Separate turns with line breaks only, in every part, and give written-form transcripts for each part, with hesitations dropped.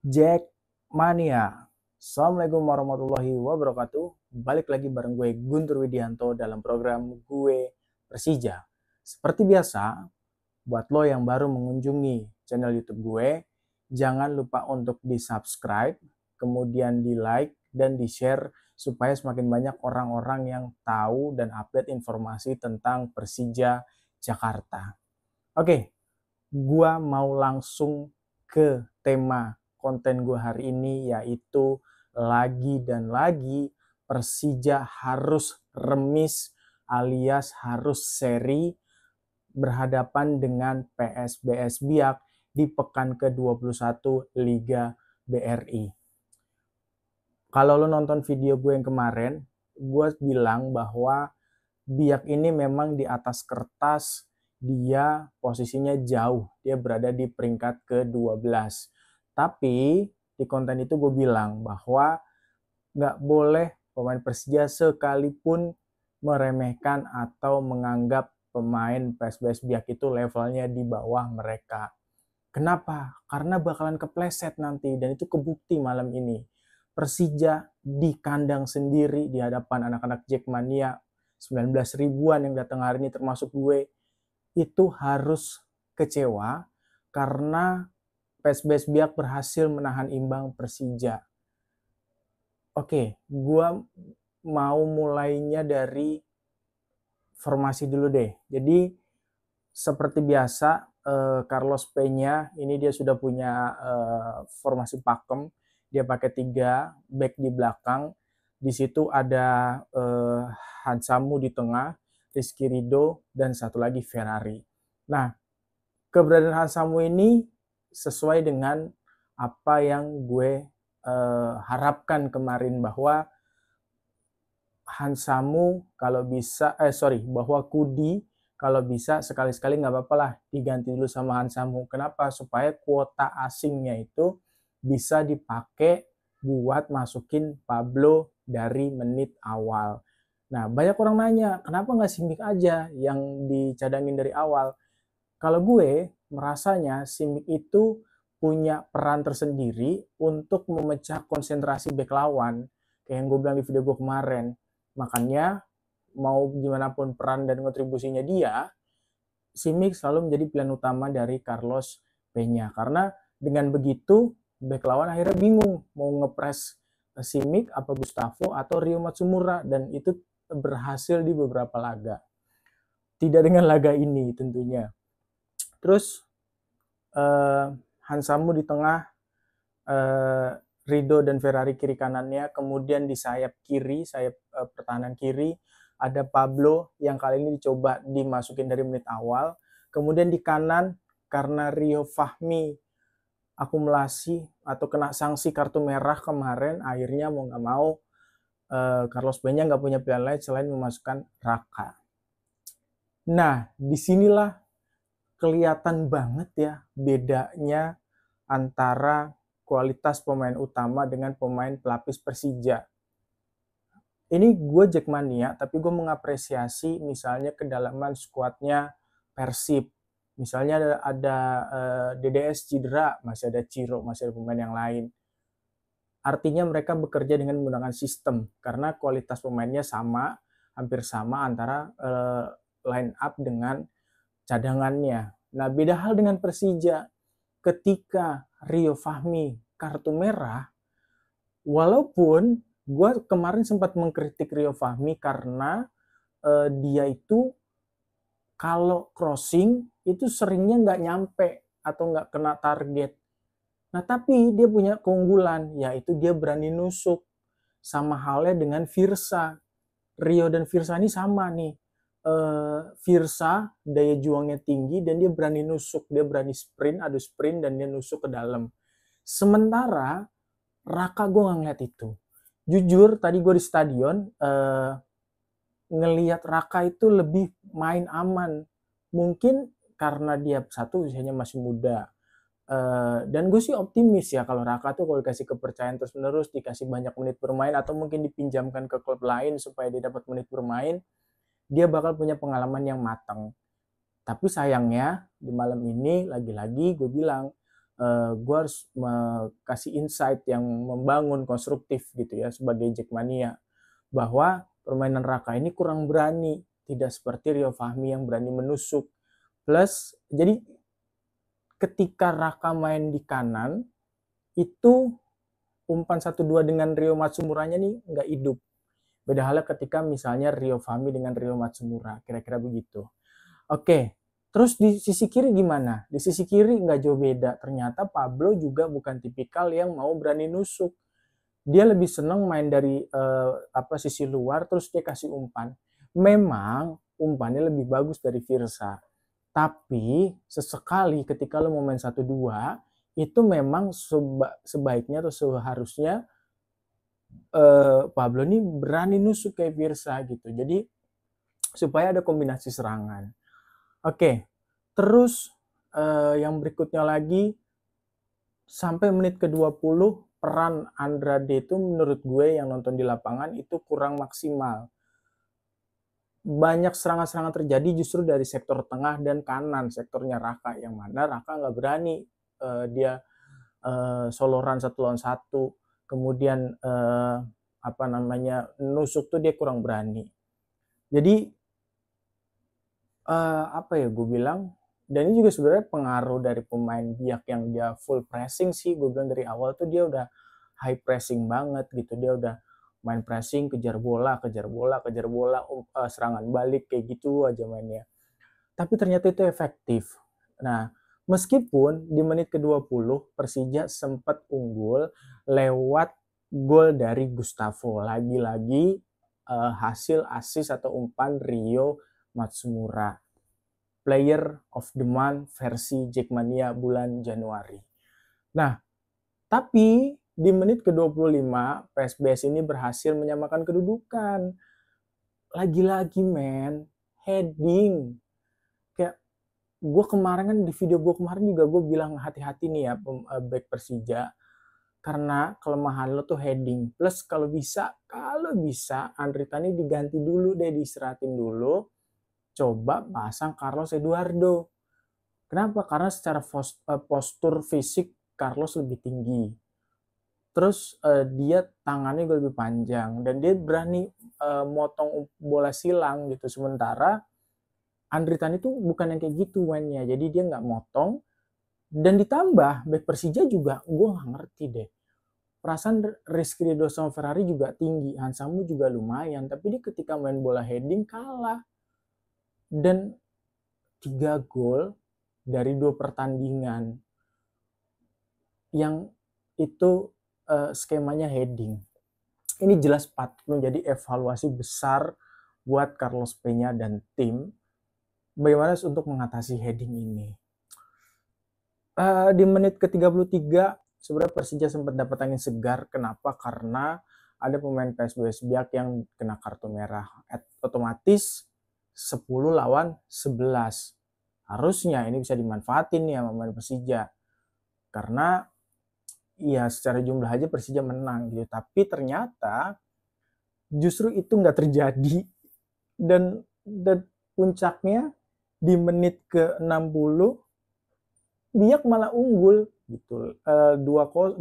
Jackmania. Assalamualaikum warahmatullahi wabarakatuh. Balik lagi bareng gue Guntur Widianto dalam program Gue Persija. Seperti biasa, buat lo yang baru mengunjungi channel YouTube gue, jangan lupa untuk di-subscribe, kemudian di-like dan di-share supaya semakin banyak orang-orang yang tahu dan update informasi tentang Persija Jakarta. Oke, gua mau langsung ke tema konten gue hari ini, yaitu lagi dan lagi Persija harus remis alias harus seri berhadapan dengan PSBS Biak di pekan ke-21 Liga BRI. Kalau lo nonton video gue yang kemarin, gue bilang bahwa Biak ini memang di atas kertas dia posisinya jauh, dia berada di peringkat ke-12. Tapi di konten itu gue bilang bahwa nggak boleh pemain Persija sekalipun meremehkan atau menganggap pemain PSBS Biak itu levelnya di bawah mereka. Kenapa? Karena bakalan kepleset nanti, dan itu kebukti malam ini. Persija di kandang sendiri di hadapan anak-anak Jackmania 19 ribuan yang datang hari ini termasuk gue, itu harus kecewa karena PSBS Biak berhasil menahan imbang Persija. Oke, gue mau mulainya dari formasi dulu deh. Jadi seperti biasa, Carlos Peña ini dia sudah punya formasi pakem. Dia pakai 3 back di belakang. Di situ ada Hansamu di tengah, Rizky Ridho, dan satu lagi Ferrari. Nah, keberadaan Hansamu ini sesuai dengan apa yang gue harapkan kemarin, bahwa Hansamu kalau bisa, bahwa Kudi kalau bisa sekali-sekali nggak apa-apa lah diganti dulu sama Hansamu. Kenapa? Supaya kuota asingnya itu bisa dipakai buat masukin Pablo dari menit awal. Nah, banyak orang nanya, kenapa nggak Simic aja yang dicadangin dari awal? Kalau gue merasanya Simic itu punya peran tersendiri untuk memecah konsentrasi bek lawan, kayak yang gue bilang di video gue kemarin. Makanya mau gimana pun peran dan kontribusinya dia, Simic selalu menjadi pilihan utama dari Carlos Peña. Karena dengan begitu, bek lawan akhirnya bingung mau ngepres Simic apa Gustavo atau Rio Matsumura, dan itu berhasil di beberapa laga. Tidak dengan laga ini tentunya. Terus Hansamu di tengah, Ridho dan Ferrari kiri kanannya, kemudian di sayap kiri, sayap pertahanan kiri, ada Pablo yang kali ini dicoba dimasukin dari menit awal. Kemudian di kanan, karena Rio Fahmi akumulasi atau kena sanksi kartu merah kemarin, akhirnya mau nggak mau Carlos Peña nggak punya pilihan lain selain memasukkan Raka. Nah, disinilah kelihatan banget ya bedanya antara kualitas pemain utama dengan pemain pelapis Persija. Ini gue Jackmania, tapi gue mengapresiasi misalnya kedalaman skuadnya Persib. Misalnya ada DDS cedera, masih ada Ciro, masih ada pemain yang lain. Artinya mereka bekerja dengan menggunakan sistem, karena kualitas pemainnya sama, hampir sama antara line up dengan cadangannya. Nah, beda hal dengan Persija. Ketika Rio Fahmi kartu merah, walaupun gue kemarin sempat mengkritik Rio Fahmi karena dia itu kalau crossing itu seringnya nggak nyampe atau nggak kena target. Nah, tapi dia punya keunggulan, yaitu dia berani nusuk. Sama halnya dengan Virsa. Rio dan Virsa ini sama nih. Virsa daya juangnya tinggi dan dia berani nusuk, dia berani sprint, adu sprint, dan dia nusuk ke dalam. Sementara Raka gue nggak ngeliat itu. Jujur tadi gue di stadion ngelihat Raka itu lebih main aman. Mungkin karena dia satu usianya masih muda. Dan gue sih optimis ya kalau Raka tuh kalau dikasih kepercayaan terus menerus, dikasih banyak menit bermain atau mungkin dipinjamkan ke klub lain supaya dia dapat menit bermain, dia bakal punya pengalaman yang matang. Tapi sayangnya di malam ini lagi-lagi gue bilang gue harus kasih insight yang membangun konstruktif gitu ya sebagai Jackmania, bahwa permainan Raka ini kurang berani, tidak seperti Rio Fahmi yang berani menusuk. Plus jadi ketika Raka main di kanan itu umpan 1-2 dengan Rio Matsumuranya nih nggak hidup. Beda halnya ketika misalnya Rio Fahmi dengan Rio Matsumura, kira-kira begitu. Oke, terus di sisi kiri gimana? Di sisi kiri nggak jauh beda. Ternyata Pablo juga bukan tipikal yang mau berani nusuk. Dia lebih seneng main dari sisi luar, terus dia kasih umpan. Memang umpannya lebih bagus dari Firsa. Tapi sesekali ketika lo mau main 1-2, itu memang sebaiknya atau seharusnya Pablo ini berani nusuk kayak Firsa gitu. Jadi supaya ada kombinasi serangan. Oke, terus yang berikutnya lagi sampai menit ke-20 peran Andrade itu menurut gue yang nonton di lapangan itu kurang maksimal. Banyak serangan-serangan terjadi justru dari sektor tengah dan kanan, sektornya Raka, yang mana Raka nggak berani dia solo run 1-1, kemudian nusuk tuh dia kurang berani. Jadi gue bilang, dan ini juga sebenarnya pengaruh dari pemain Biak yang dia full pressing sih. Gue bilang dari awal tuh dia udah high pressing banget gitu, dia udah main pressing, kejar bola, serangan balik, kayak gitu aja mainnya. Tapi ternyata itu efektif. Nah, meskipun di menit ke-20 Persija sempat unggul lewat gol dari Gustavo. Lagi-lagi hasil assist atau umpan Rio Matsumura. Player of the Month versi Jackmania bulan Januari. Nah, tapi di menit ke-25 PSBS ini berhasil menyamakan kedudukan. Lagi-lagi heading. Kayak gue kemarin kan di video gue kemarin juga gue bilang hati-hati nih ya back Persija, karena kelemahan lo tuh heading. Plus kalau bisa Andri Tani diganti dulu deh, diistirahatin dulu, coba pasang Carlos Eduardo. Kenapa? Karena secara postur fisik Carlos lebih tinggi. Terus dia tangannya juga lebih panjang dan dia berani motong bola silang gitu. Sementara Andri Tani itu bukan yang kayak gitu mainnya. Jadi dia nggak motong. Dan ditambah back Persija juga gue nggak ngerti deh. Perasaan Rizky Ridho sama Ferrari juga tinggi. Hansamu juga lumayan. Tapi dia ketika main bola heading kalah. Dan 3 gol dari 2 pertandingan yang itu skemanya heading. Ini jelas patut menjadi evaluasi besar buat Carlos Peña dan tim bagaimana untuk mengatasi heading ini. Di menit ke-33 sebenarnya Persija sempat dapat angin segar. Kenapa? Karena ada pemain PSBS Biak yang kena kartu merah. Otomatis 10 lawan 11. Harusnya ini bisa dimanfaatin nih sama pemain Persija. Karena ya secara jumlah aja Persija menang gitu. Tapi ternyata justru itu nggak terjadi. Dan puncaknya di menit ke-60 Biak malah unggul gitu. 2-1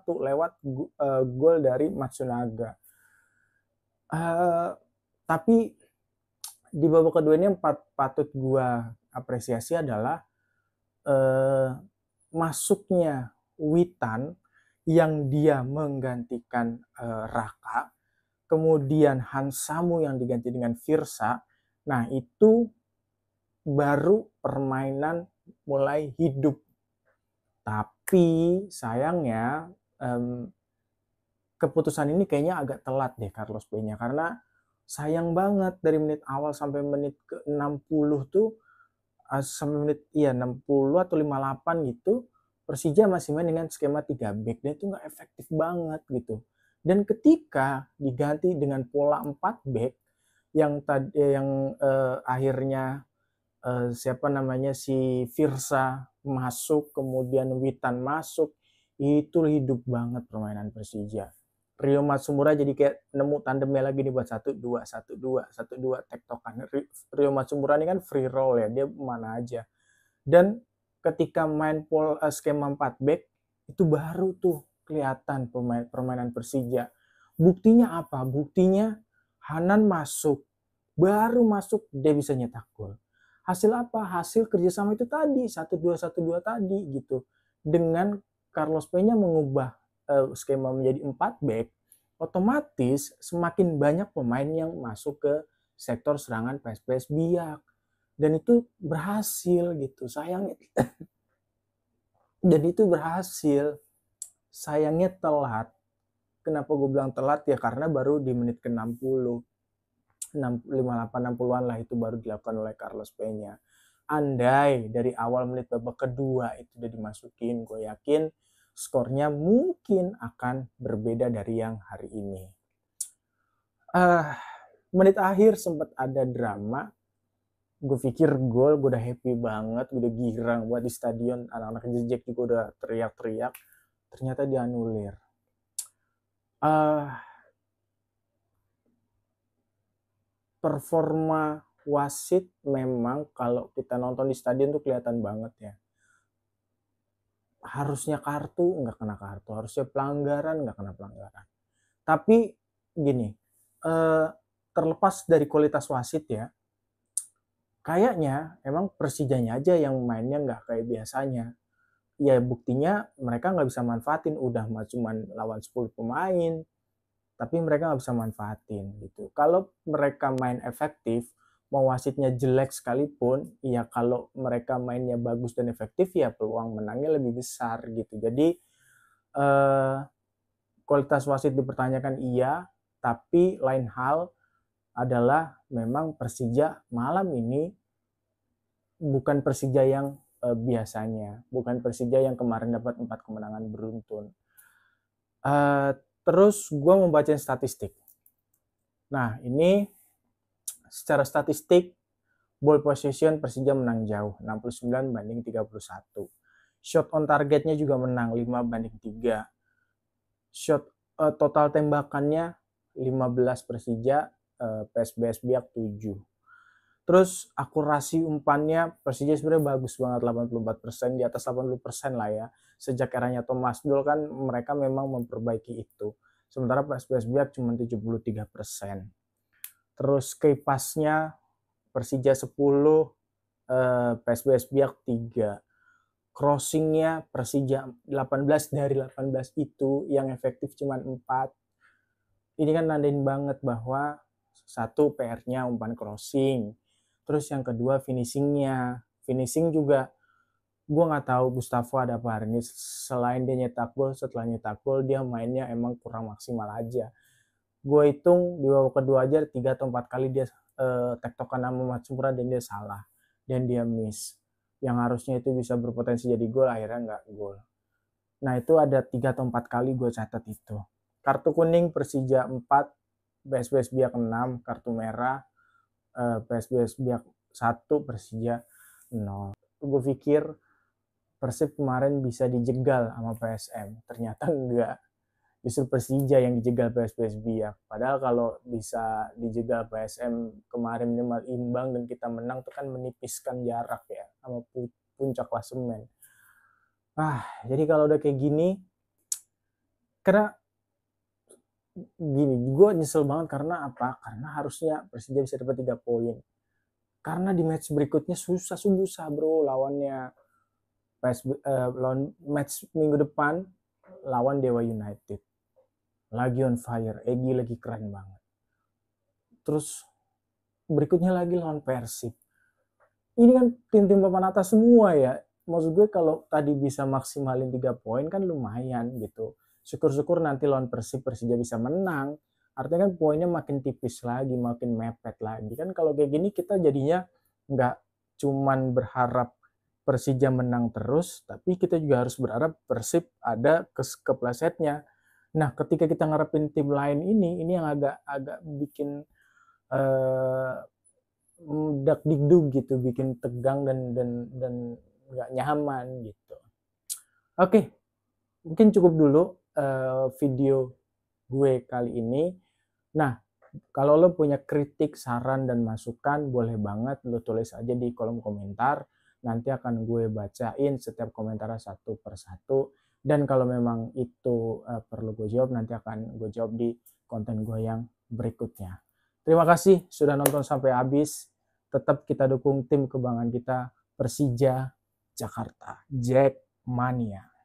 lewat gol dari Matsunaga. Tapi di babak kedua ini yang patut gua apresiasi adalah masuknya Witan yang dia menggantikan Raka, kemudian Hansamu yang diganti dengan Firsa. Nah, itu baru permainan mulai hidup. Tapi sayangnya keputusan ini kayaknya agak telat deh Carlos Peña, karena sayang banget dari menit awal sampai menit ke-60 tuh sampai menit 60 atau 58 gitu Persija masih main dengan skema 3 back dan itu nggak efektif banget gitu. Dan ketika diganti dengan pola 4 back yang akhirnya si Firsa masuk, kemudian Witan masuk, itu hidup banget permainan Persija. Rio Matsumura jadi kayak nemu tandemnya lagi nih buat 1-2 tektokan. Rio Matsumura ini kan free roll ya, dia mana aja. Dan ketika main skema 4 back itu baru tuh kelihatan permainan Persija. Buktinya apa? Buktinya Hanan masuk, baru masuk dia bisa nyetak gol. Hasil apa? Hasil kerjasama itu tadi, 1-2 tadi gitu. Dengan Carlos Peña mengubah skema menjadi 4 back, otomatis semakin banyak pemain yang masuk ke sektor serangan PSPS Biak. Dan itu berhasil gitu. Sayangnya dan itu berhasil. Sayangnya telat. Kenapa gue bilang telat ya? Karena baru di menit ke-60. 58-60an lah itu baru dilakukan oleh Carlos Peña. Andai dari awal menit babak kedua itu udah dimasukin, gue yakin skornya mungkin akan berbeda dari yang hari ini. Menit akhir sempat ada drama. Gue pikir gol, gue udah happy banget, gue udah girang buat di stadion, anak-anak jejek juga udah teriak-teriak, ternyata dianulir. Performa wasit memang kalau kita nonton di stadion tuh kelihatan banget ya. Harusnya kartu nggak kena kartu, harusnya pelanggaran nggak kena pelanggaran. Tapi gini, terlepas dari kualitas wasit ya, kayaknya emang Persijanya aja yang mainnya nggak kayak biasanya. Ya buktinya mereka nggak bisa manfaatin, udah cuma lawan 10 pemain, tapi mereka nggak bisa manfaatin gitu. Kalau mereka main efektif, mau wasitnya jelek sekalipun, ya kalau mereka mainnya bagus dan efektif, ya peluang menangnya lebih besar gitu. Jadi kualitas wasit dipertanyakan iya, tapi lain hal adalah memang Persija malam ini bukan Persija yang biasanya, bukan Persija yang kemarin dapat 4 kemenangan beruntun. Terus gue membaca statistik. Nah ini secara statistik ball possession Persija menang jauh, 69-31. Shot on targetnya juga menang 5-3. Shot total tembakannya 15 Persija, PSBS Biak 7. Terus akurasi umpannya Persija sebenarnya bagus banget, 84%, di atas 80% lah ya. Sejak eranya Thomas Doll kan mereka memang memperbaiki itu. Sementara PSBS Biak cuma 73%. Terus key pass-nya Persija 10, PSBS Biak 3. Crossing-nya Persija 18, dari 18 itu yang efektif cuma 4. Ini kan nandain banget bahwa satu PR-nya umpan crossing. Terus yang kedua finishingnya. Finishing juga gue nggak tahu Gustavo ada apa hari ini. Selain dia nyetak gol, setelah nyetak gol dia mainnya emang kurang maksimal aja. Gue hitung di babak kedua aja 3 atau 4 kali dia tektokan sama Matsura dan dia salah. Dan dia miss. Yang harusnya itu bisa berpotensi jadi gol, akhirnya nggak gol. Nah itu ada 3 atau 4 kali gue catat itu. Kartu kuning Persija 4, PSBS Biak 6, kartu merah PSBS Biak 1, Persija 0. Gue pikir Persib kemarin bisa dijegal sama PSM, ternyata enggak. Justru Persija yang dijegal PSBS Biak. Padahal kalau bisa dijegal PSM kemarin minimal imbang dan kita menang itu kan menipiskan jarak ya sama puncak klasemen. Jadi kalau udah kayak gini, karena gini, gue nyesel banget karena apa? Karena harusnya Persija bisa dapat 3 poin. Karena di match berikutnya susah bro lawannya. Lawan match minggu depan lawan Dewa United. Lagi on fire, Egy lagi keren banget. Terus berikutnya lagi lawan Persib. Ini kan tim-tim papan atas semua ya. Maksud gue kalau tadi bisa maksimalin 3 poin kan lumayan gitu. Syukur-syukur nanti lawan Persija bisa menang. Artinya kan poinnya makin tipis lagi, makin mepet lagi. Kan kalau kayak gini kita jadinya nggak cuman berharap Persija menang terus, tapi kita juga harus berharap Persib ada keplesetnya. Nah, ketika kita ngarepin tim lain ini yang agak bikin dak digdug gitu, bikin tegang dan nggak nyaman gitu. Oke, mungkin cukup dulu video gue kali ini. Nah, kalau lo punya kritik, saran, dan masukan, boleh banget lo tulis aja di kolom komentar. nanti akan gue bacain setiap komentar satu persatu. Dan kalau memang itu perlu gue jawab, nanti akan gue jawab di konten gue yang berikutnya. Terima kasih sudah nonton sampai habis. Tetap kita dukung tim kebanggaan kita, Persija Jakarta, Jackmania.